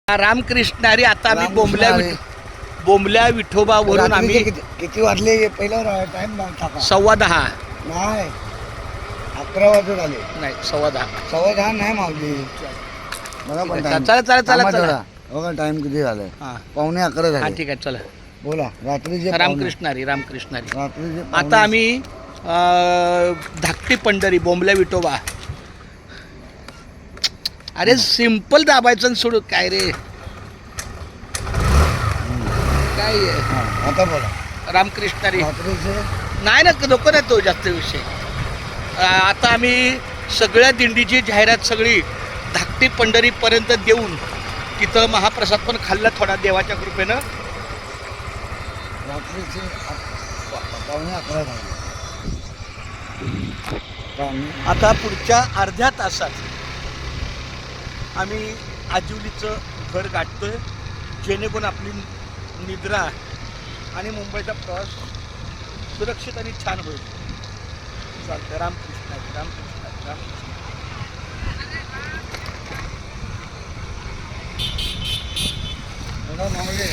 रामकृष्णारी. आता आम्ही रामकृष्णारी. बोंबल्या विठोबावरून आम्ही किती वाजले पहिला टाइम टाका 10:15. नाही 11 वाजत आले. नाही 10:15. 10:15 नाही मावली मला पण चला टाइम चला चला चला. बघा टाइम किती झालाय हां 11:15 हां झाले. ठीक आहे चला. बोला रात्रीचे रामकृष्णारी रामकृष्णारी. रात्रीचे आता आम्ही धाकटी पंढरी बोंबल्या विठोबा. अरे सिंपल दाबायचं आणि सोडू काय रे काय आहे? आता बोला रामकृष्णारी. रात्रीचे नाही ना नको नाही तो जास्त विषय. आता आम्ही सगळ्या दिंडीची जाहिरात सगळी धाकटी पंढरीपर्यंत देऊन तिथं महाप्रसाद पण खाल्ला थोडा देवाच्या कृपेनं. रात्रीचे 11:15 झाले. आता पुढच्या अर्ध्या तासात आम्ही आजिवलीचं घर गाठतोय जेणेकरून आपली निद्रा आणि मुंबईचा प्रवास सुरक्षित आणि छान होईल. चालतं. रामकृष्ण रामकृष्ण रामकृष्ण. मावले